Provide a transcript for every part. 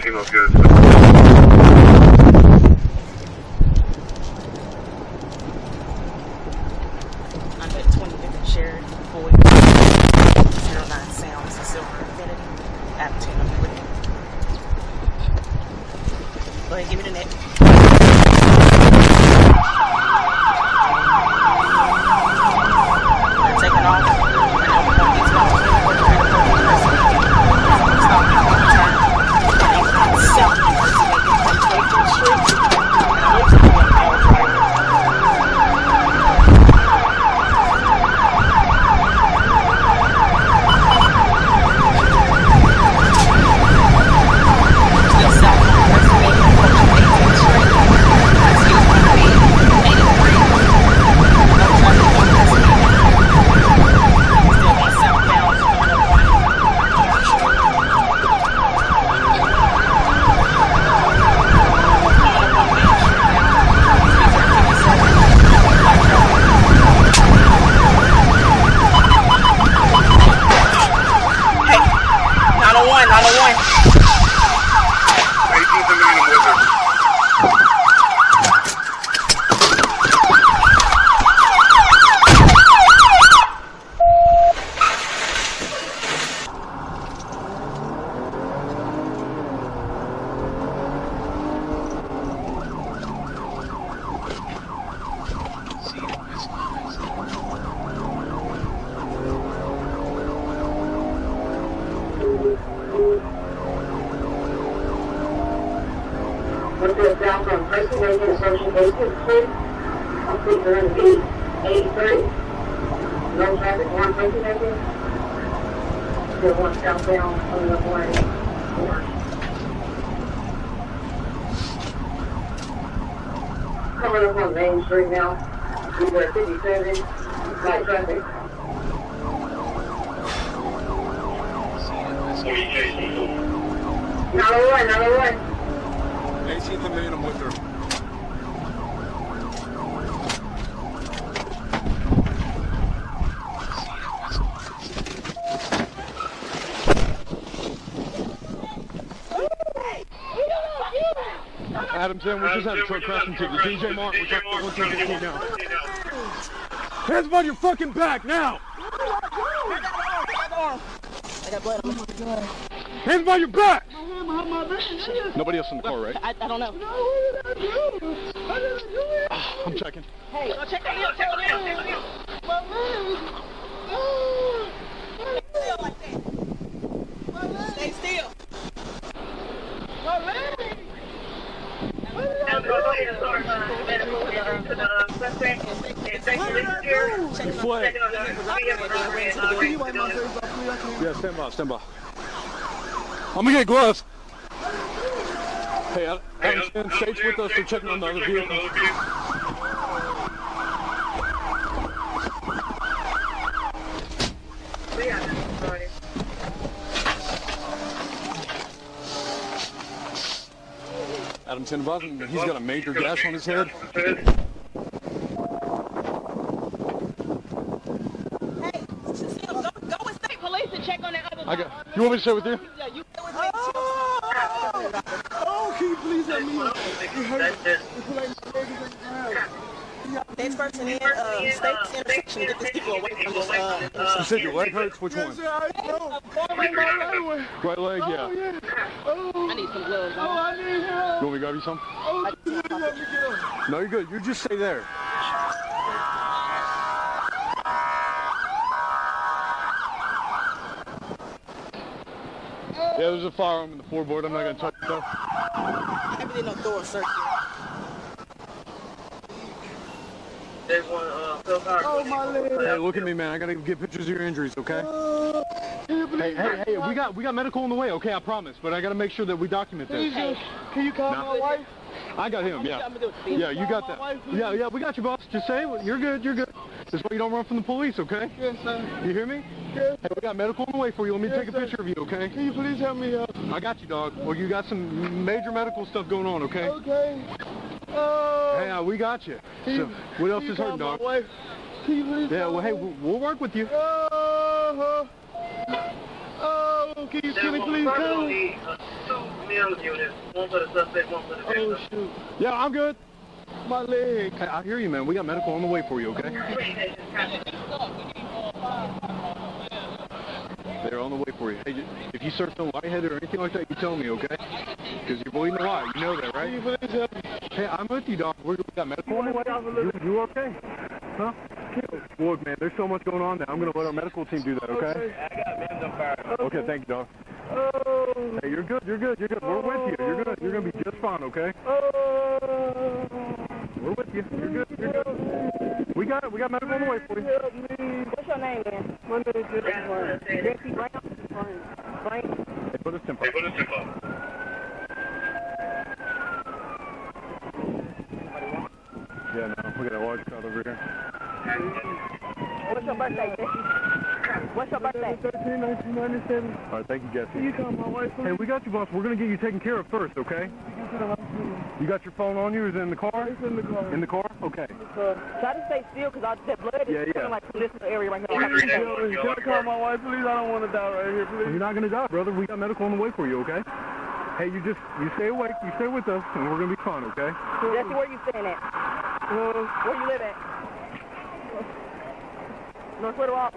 Emo's good. I'm at 25th Sheridan, Boyd, 09 Sounds, Silver Infinity, out of 10 of Liberty. Go ahead, give me the net. They're taking off. Down from Pennsylvania to Social Basic Street, complete run 883. No traffic, 1 Pennsylvania. Still 1 southbound, coming up 184. Coming up on Main Street now. We're at 57, light traffic. Another one. 18th and Main, I'm with her. Adamson, we just had a truck crash into the DJ Mart. We're talking about 115 now. Hands on your fucking back now! I got blood on my God. Hands on your back! Nobody else in the car, right? I don't know. I'm checking. Hey, check on him. My leg. Stay still like that. Stay still. My leg. Yeah, stand by. I'm gonna get gloves. Hey, Adamson, State's with us. They're checking on the other vehicle. Adamson advising that he's got a major gash on his head. Hey, go with state police and check on that other side. You want me to stay with you? Yeah, you stay with me. Oh, can you please let me? Next person in, state's intersection to get these people away from this, You said your leg hurts? Which one? Right leg, yeah. I need some gloves. You want me to grab you some? No, you're good. You just stay there. Yeah, there's a firearm in the floorboard. I'm not going to touch it though. Everything on door search. There's one, Oh, my leg. Hey, look at me, man. I got to get pictures of your injuries, okay? Hey, we got medical on the way, okay? I promise. But I got to make sure that we document this. Hey, can you call my wife? I got him, yeah. Yeah, you got that. Yeah, we got you, boss. Just say it. You're good. That's why you don't run from the police, okay? Yes, sir. You hear me? Yes. Hey, we got medical on the way for you. Let me take a picture of you, okay? Can you please help me out? I got you, dog. Well, you got some major medical stuff going on, okay? Okay. Hey, we got you. So, what else is hurting, dog? Can you please well, hey, we'll work with you. Can you please tell me? EMS units. One for the suspect, one for the victim. Oh, shoot. Yeah, I'm good. My leg. Hey, I hear you, man. We got medical on the way for you, okay? They're on the way for you. Hey, if you start feeling lightheaded or anything like that, you tell me, okay? Because you're bleeding a lot. You know that, right? Hey, I'm with you, dog. We got medical on the way. You okay? Huh? Look, man, there's so much going on now. I'm going to let our medical team do that, okay? Okay, thank you, dog. Hey, you're good. You're good. We're with you. You're going to be just fine, okay? We're with you. You're good. We got it. We got medical on the way for you. What's your name, man? My name is Jesse Brown? Frank? Hey, put us in. Yeah, no, we got a large crowd over here. What's your birthday, Jesse? What's your birthday? 13, 1997. All right, thank you, Jesse. You call my wife, please? Hey, we got you, boss. We're going to get you taken care of first, okay? You got your phone on you? Is it in the car? It's in the car. In the car? Okay. Try to stay still because that blood is Yeah. like from this area right here. Can I call my wife, please? I don't want to die right here, please. You're not going to die, brother. We got medical on the way for you, okay? Hey, you stay awake. You stay with us, and we're going to be fine, okay? Jesse, where you staying at? Where you live at? North Little Rock.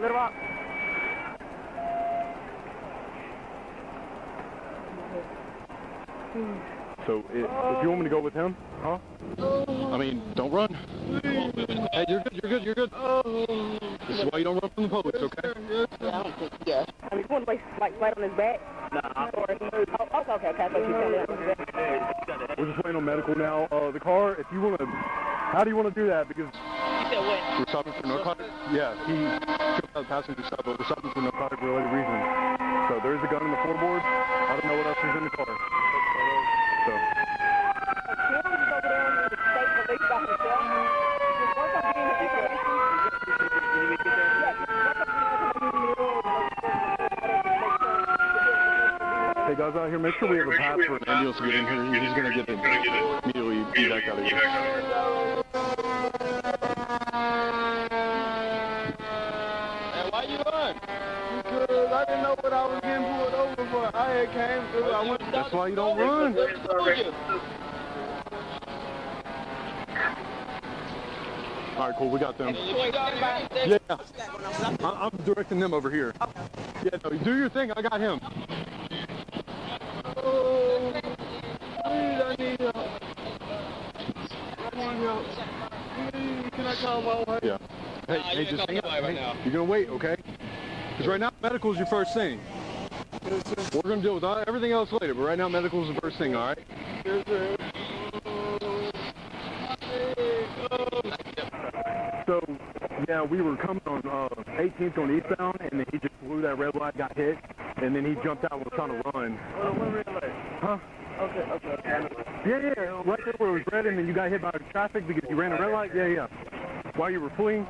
So, if you want me to go with him, huh? I mean, don't run. Hey, you're good. This is why you don't run from the police, okay? Yeah, I don't think, yeah. I mean, you want to right on his back? Nah. Or okay. I thought you said that on his back. We're just waiting on medical now. The car, if you want to, how do you want to do that? Because You said what? we're stopping for narcotics. Yeah, he took out the passenger side, but we're stopping for narcotic-related reasons. So there is a gun in the floorboard. I don't know what else is in the car. So. Hey guys out here, make sure we have a pass for an ambulance to get in here. He's going to get it immediately evac out of here. Hey, why you run? Because I didn't know what I was getting pulled over for. I had came through. I went to That's why you don't run. All right, cool. We got them. Yeah. I'm directing them over here. Yeah, no, do your thing. I got him. Oh, please, I need help. I need help. Please, can I call my wife? Yeah. Hey, just hang out. You're going to wait, okay? Because right now, medical is your first thing. We're going to deal with everything else later, but right now, medical is the first thing, all right? Yes, sir. So, yeah, we were coming on 18th on eastbound, and then he just blew that red light, got hit, and then he jumped out and was trying to run. What red light? Huh? Okay. Yeah, right there where it was red, and then you got hit by traffic because you ran a red light? Yeah. While you were fleeing?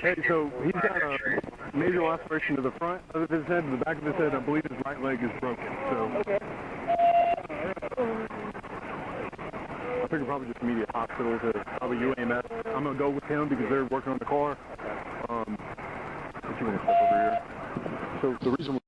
Hey, so he's got a major laceration to the front of his head, to the back of his head. I believe his right leg is broken. So I figure probably just immediate hospital to probably UAMS. I'm gonna go with him because they're working on the car. If you want to step over here. So the reason.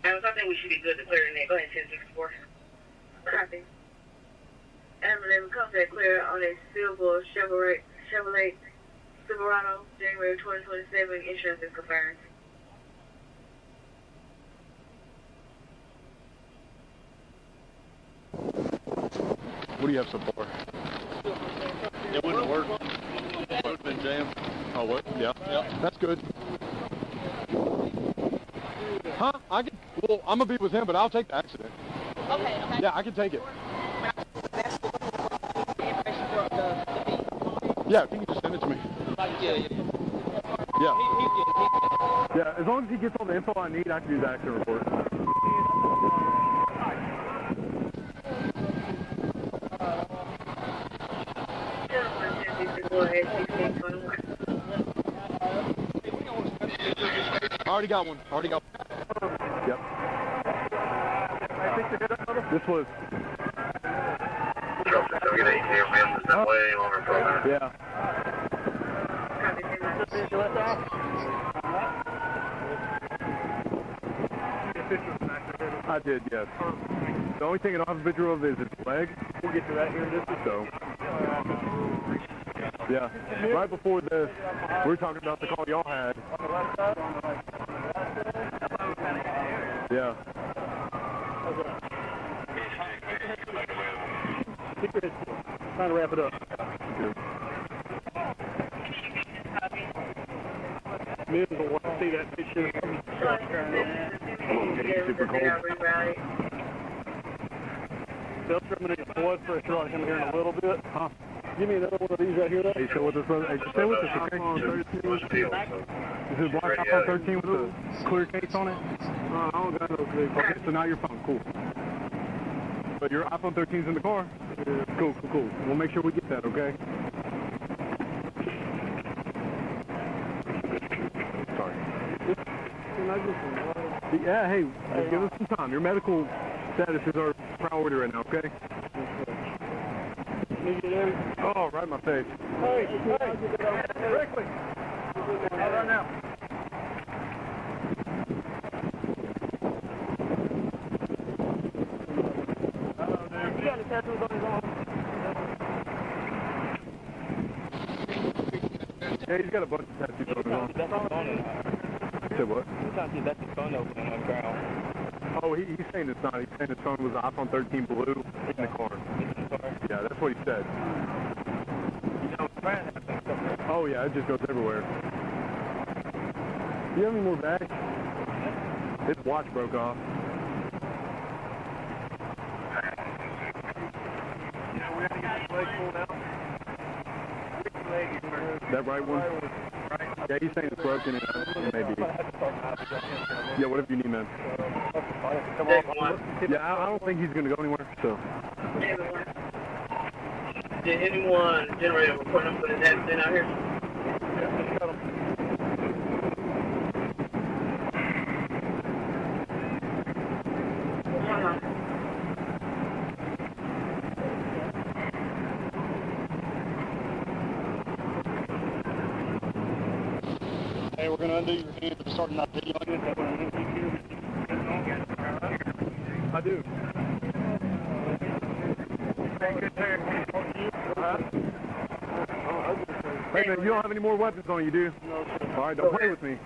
I think we should be good to clear the net. Go ahead, 1064. Copy. Ambulance contact clear on a silver Chevrolet Silverado, January 2027. Insurance is confirmed. What do you have so far? It wouldn't work. It would have been jammed. Oh, what? Yeah. That's good. Huh? Well, I'm gonna be with him, but I'll take the accident. Okay. Yeah, I can take it. Yeah, if you can just send it to me. Yeah. Yeah, as long as he gets all the info I need, I can do the accident report. I already got one. Yep. This was. Yeah. I did, yes. The only thing I don't have a visual of is its leg. We'll get to that here in just a so. Yeah. Right before this, we were talking about the call y'all had. Yeah. Trying to wrap it up. Miz will want to see that picture. Super cold. They'll terminate the blood pressure on him here in a little bit. Huh? Give me another one of these right here. Hey, stay with us, brother. Hey, stay with us, okay? This is black iPhone 13 with the clear case on it? I don't got no clear case. Okay, so now your phone. Cool. But your iPhone 13's in the car? Yeah. Cool. We'll make sure we get that, okay? Sorry. Yeah, hey, just give us some time. Your medical status is our priority right now, okay? Oh, right in my face. Hey, quickly. I'll run now. He got his tattoos on his arm. Yeah, he's got a bunch of tattoos on his arm. That's his phone. You said what? That's his phone opening on the ground. Oh, he's saying it's not. He's saying his phone was an iPhone 13 blue in the car. Yeah, that's what he said. Oh, yeah, it just goes everywhere. Do you have any more bags? His watch broke off. That right one? Yeah, he's saying it's broken and maybe. Yeah, whatever you need, man. Yeah, I don't think he's going to go anywhere, so. Did anyone generate a report number for this accident out here? Yeah, got him. Hey, we're going to undo your hands and start not videoing it. I do. Hey, man, you don't have any more weapons on you, do you? No, sir. All right, don't play with me.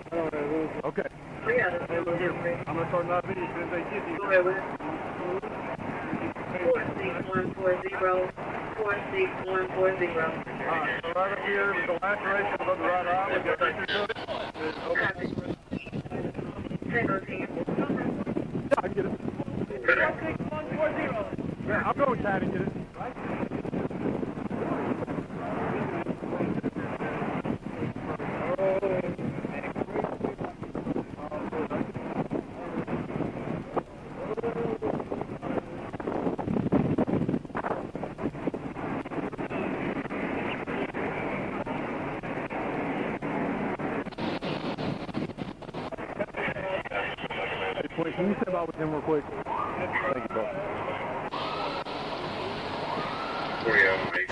Okay. I'm going to start my video as soon as they get you. Go ahead with it. 46140. 46140. All right, so right up here is the laceration above the right eye. We got pictures of it. Okay. Tango team. Yeah, I can get it. 46140. Yeah, I'll go with Chad and get it. Can you step out with him real quick? Thank you, bro. 40 hours, mate.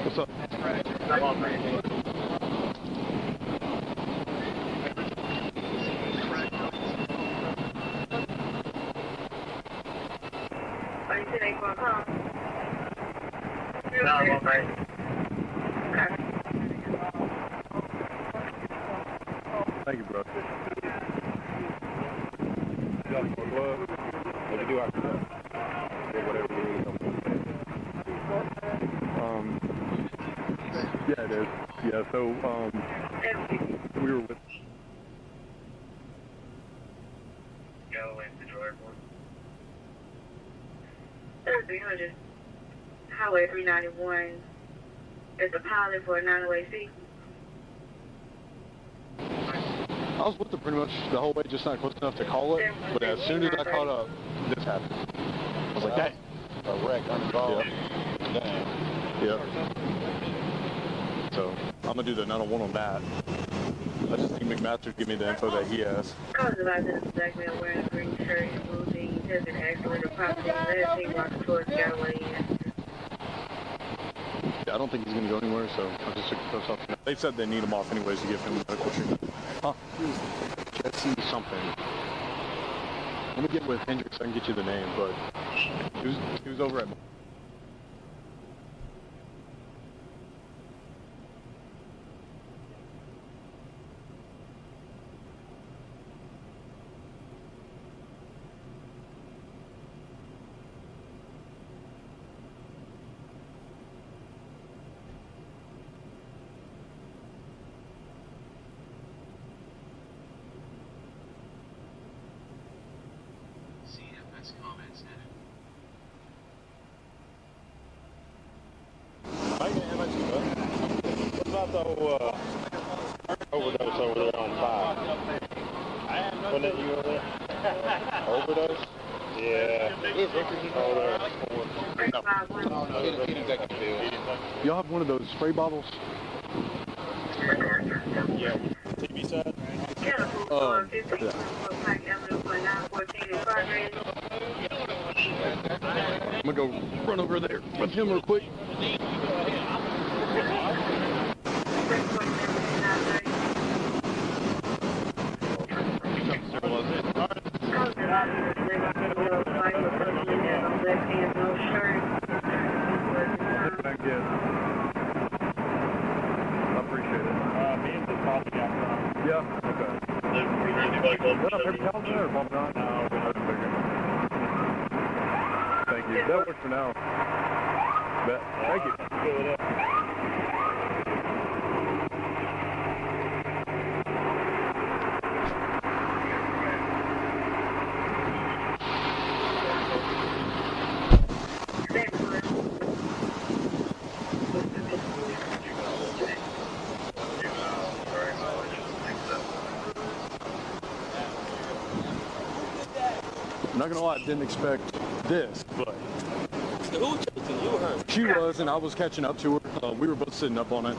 What's up? for a call. No, I'm okay. Copy. Thank you, bro. You got more gloves? What you do after that? Or whatever you need. Yeah, it is. Yeah, so, we were with... Go into the airport. 300, Highway 391. It's a pilot for a 908C. I was with her pretty much the whole way, just not close enough to call it, but as soon as I caught up, this happened. I was like, dang. A wreck uninvolved. Yep. Dang. Yep. So, I'm going to do the 901 on that. I just think McMaster give me the info that he has. Cause of accident, black man wearing a green shirt and blue jeans has been accident property last seen walking towards Galway. Yeah, I don't think he's going to go anywhere, so I just took the post off. They said they need him off anyways to give him medical treatment. Huh? Jesse something. Let me get with Hendrix, I can get you the name, but he was over at... What about the overdose over there on 5? Wasn't it you over there? Overdose? Yeah. Y'all have one of those spray bottles? Yeah. TV side? Yeah. I'm gonna go run over there with him real quick. Yeah, okay. Thank you. That works for now. Bet. Thank you. I'm not gonna lie, I didn't expect this, but she was, and I was catching up to her. We were both sitting up on it,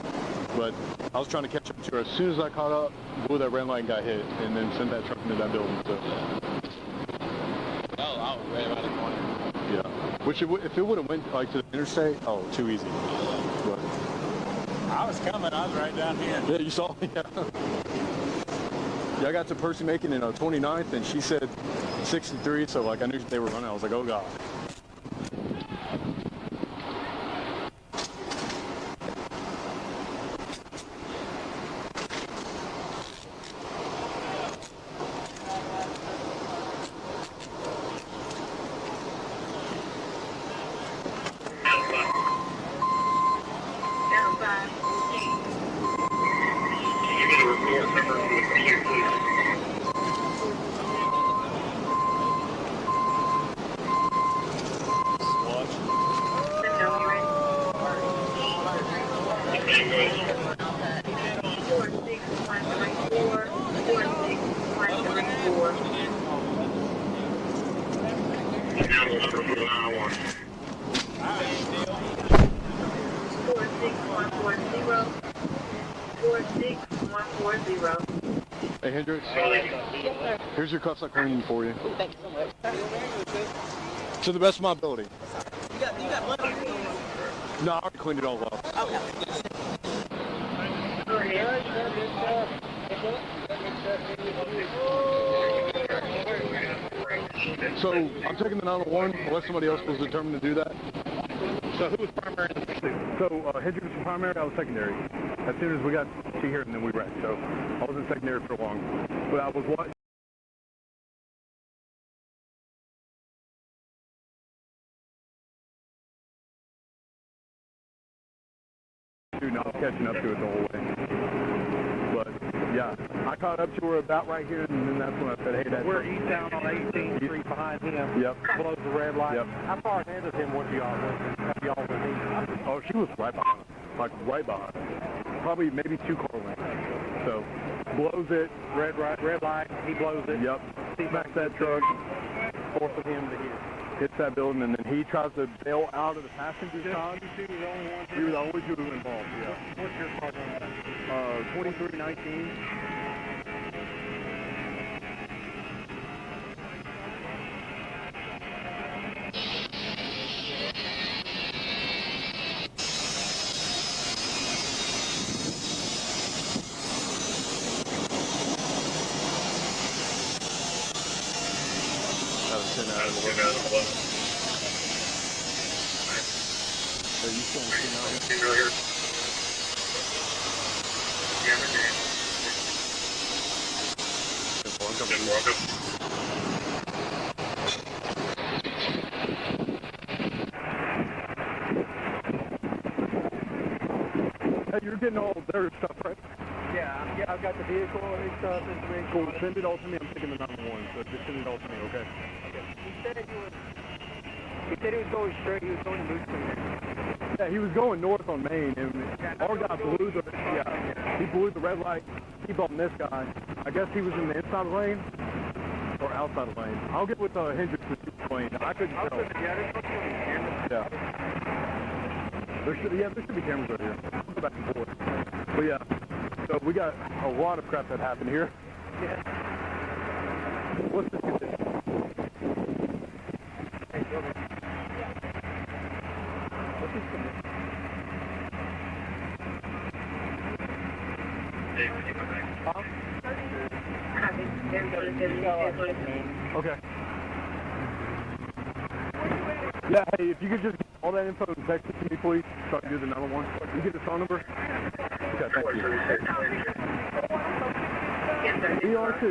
but I was trying to catch up to her. As soon as I caught up, blew that red light and got hit, and then sent that truck into that building. So. Oh, I was right around the corner. Yeah, which if it would have went like to the interstate, oh, too easy. But I was coming. I was right down here. yeah, you saw me. Yeah. Yeah, I got to Percy Macon in 29th, and she said 63, so like I knew they were running. I was like, oh god. Hey Hendrix, here's your cuffs I cleaned for you. Thank you so much. To the best of my ability. You got blood? No, I already cleaned it all up. Okay. So I'm taking the 901 unless somebody else was determined to do that. So who was primary in the pursuit? So Hendricks was primary, I was secondary. As soon as we got to here, and then we wrecked. So I wasn't secondary for long. But I was watching. Dude, I was catching up to it the whole way. But yeah, I caught up to her about right here, and then that's when I said, hey, that's... We're eastbound on 18th Street behind him. Yep. Below the red light. Yep. How far ahead of him was y'all? Y'all was he? Oh, she was right behind. Like right behind. Probably maybe 2 car lengths. So blows it. Red light. He blows it. Yep. Smacks that truck. Forces him to hit. Hits that building, and then he tries to bail out of the passenger side. You two were the only ones? We were the only two involved, yeah. What's your car number? 2319. That was 10 out of 11. Are you still on 10 out? Hey, you're getting all their stuff, right? Yeah, I've got the vehicle and stuff. Cool, send it all to me. I'm taking the 911, so just send it all to me, okay? He said he was going straight. He was going to Moose Cleaner. Yeah, he was going north on Main, and our guy blew the, he blew the red light. He bumped this guy. I guess he was in the inside lane or outside of lane. I'll get with Hendricks with this lane. I couldn't tell. Yeah. There should be cameras right here. I'll go back and forth. But yeah, so we got a lot of crap that happened here. Yeah. What's this condition? What's this condition? Okay. Yeah, hey, if you could just get all that info and text it to me, please, so I can do the 911. You get the phone number? Okay, thank you. ER2.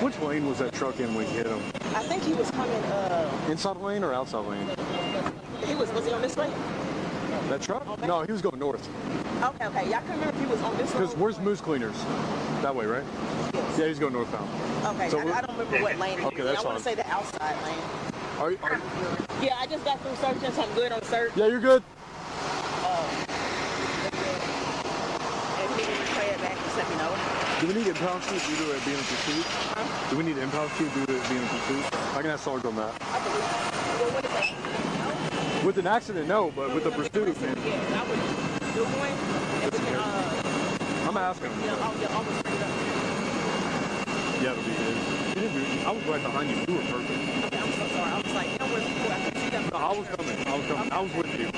Which lane was that truck in when you hit him? I think he was coming, Inside lane or outside lane? was he on this way? That truck? Okay. No, he was going north. Okay. Yeah, I can remember if he was on this road. Because where's Moose Cleaners? That way, right? Yes. Yeah, he's going northbound. Okay, So I don't remember what lane he was Okay, in. that's I want to say fine. the outside lane. Are you, Yeah, I just got through searching, so I'm good on search. yeah, you're good. And he didn't play it back, just let me know. Do we need impound sheet due to it being in pursuit? Huh? Do we need impound sheet due to it being in pursuit? I can ask Sarge on that. I believe. Well, what is that? No? With an accident, no, but with the pursuit, man. Yeah, I would do one, and we can, I'm asking him. I'll almost bring it up. Yeah, it'll be his. You didn't do, I was right behind you. You were perfect. Okay, I'm so sorry. I was like, you know where's the pool? I couldn't see them. No, I was coming. I was with you.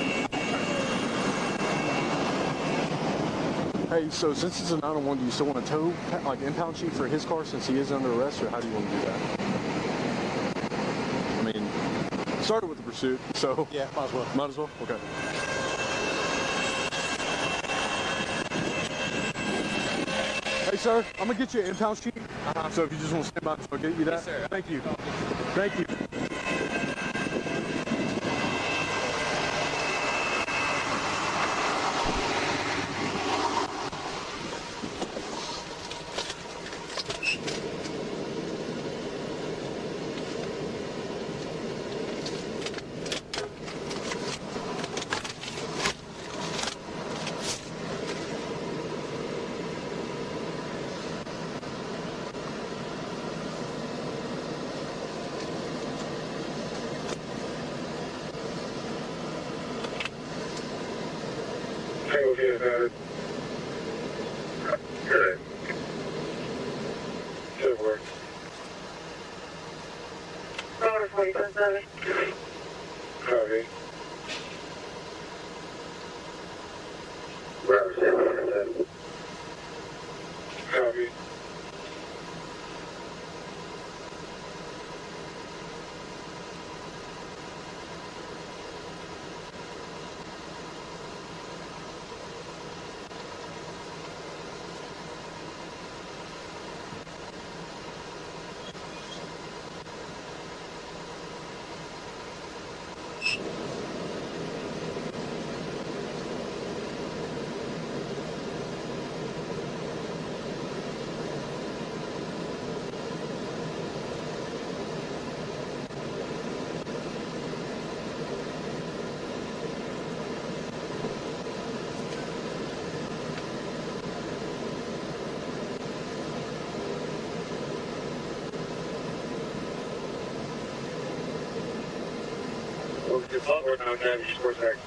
Hey, so since it's a 901, do you still want to tow, like, impound sheet for his car since he is under arrest, or how do you want to do that? I mean, started with the pursuit, so... Yeah, might as well. Might as well? Okay. Hey, sir, I'm going to get you an impound sheet. So if you just want to stand by, I'll get you that. Yes, sir. Thank you. Thank you. 47. Copy. Bravo 7. Copy. Over to Butler now, Navy Sports Act.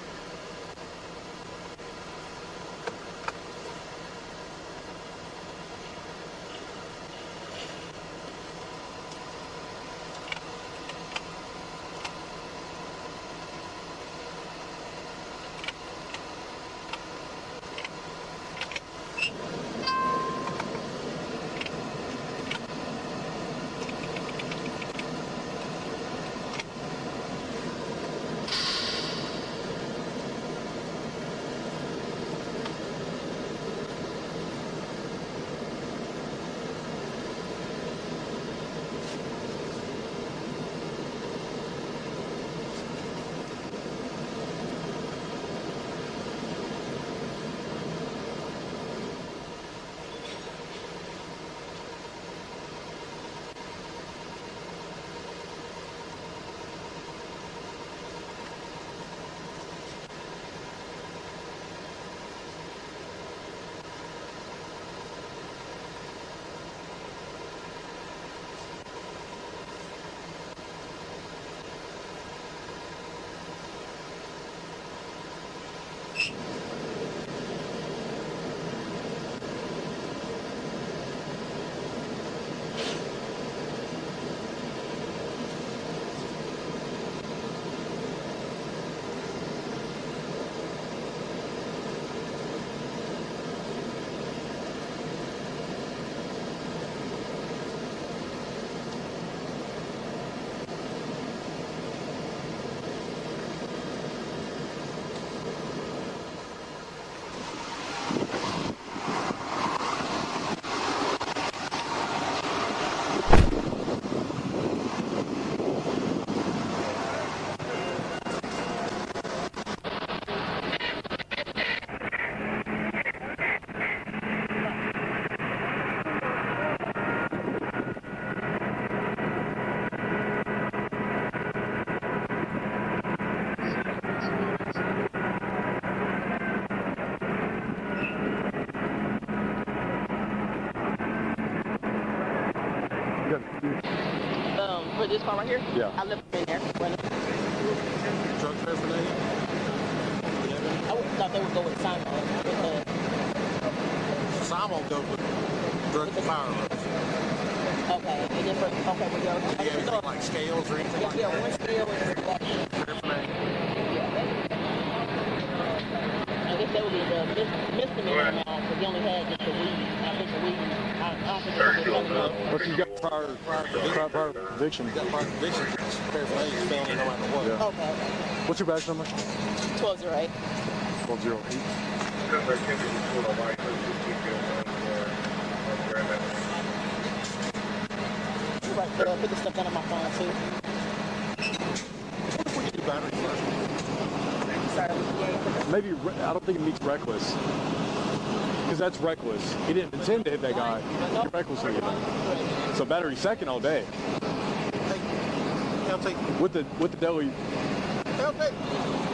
For this car right here? Yeah. I left it in there. Drug paraphernalia? I thought they would go with Simon. Some won't go with drug and firearms. Okay. And then okay, we go. Do you have anything like scales or anything like Yeah, that? one scale and Paraphernalia. I guess that would be the misdemeanor amount because he only had just the weed. I think the weed. I don't think it was something. But you got prior conviction. You got prior conviction. Paraphernalia is felony no matter what. Yeah. Okay. What's your badge number? 1208. 1208. Right, put this stuff down on my phone too. What if we do battery first? Sorry, yeah. Maybe, I don't think it meets reckless. Because that's reckless. He didn't intend to hit that guy. He recklessly hit him. So battery second all day. I'll take With the deli, I'll take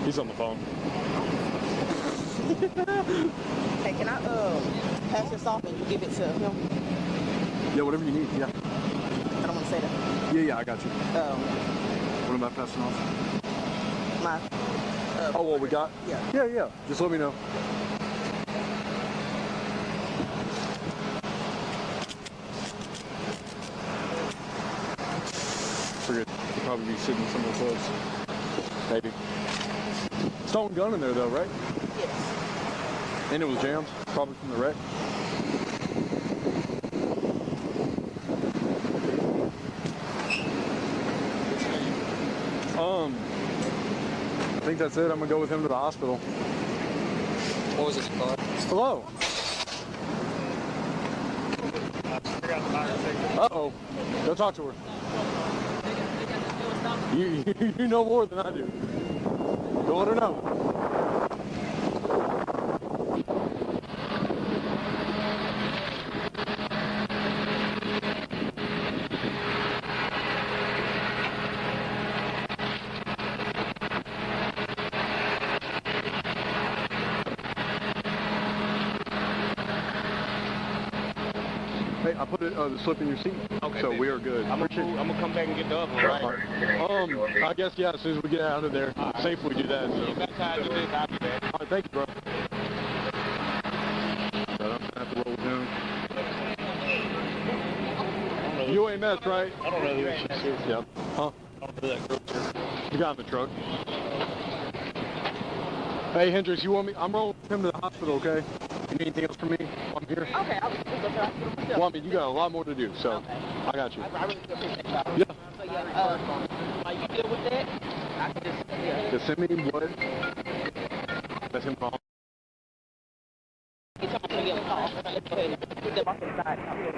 he's on the phone. Hey, can I pass this off and you give it to him? Yeah, whatever you need, yeah. I don't want to say that. Yeah, I got you. What am I passing off? My. Oh, what we got? Yeah. Yeah. Just let me know. figured he'd probably be sitting somewhere close. Maybe. Stolen gun in there though, right? Yes. And it was jammed, probably from the wreck. I think that's it. I'm gonna go with him to the hospital. What was his car? Hello. Uh-oh. Go talk to her. You know more than I do. Go let her know. Hey, I put the slip in your seat, Okay, so baby. we are good. I'm gonna come back and get the other one, right? I guess, yeah, as soon as we get out of there, safely do that. So. That's how I do this. I'll be back. All right, thank you, bro. So I'm gonna have to roll with him. You ain't messed, right? I don't know who that is. Yep. Huh? I don't know who that girl is. The guy in the truck. Hey, Hendrix, you want me? I'm rolling him to the hospital, okay? You need anything else from me? I'm here. Okay, I'll just go to the hospital myself. Well, I mean, you got a lot more to do, so Okay. I got you. I really do appreciate that. Yeah. So yeah, are you good with that? I can just, yeah. Just send me what? Let him call. He told me to give a call. Let's go ahead and put them off to the side.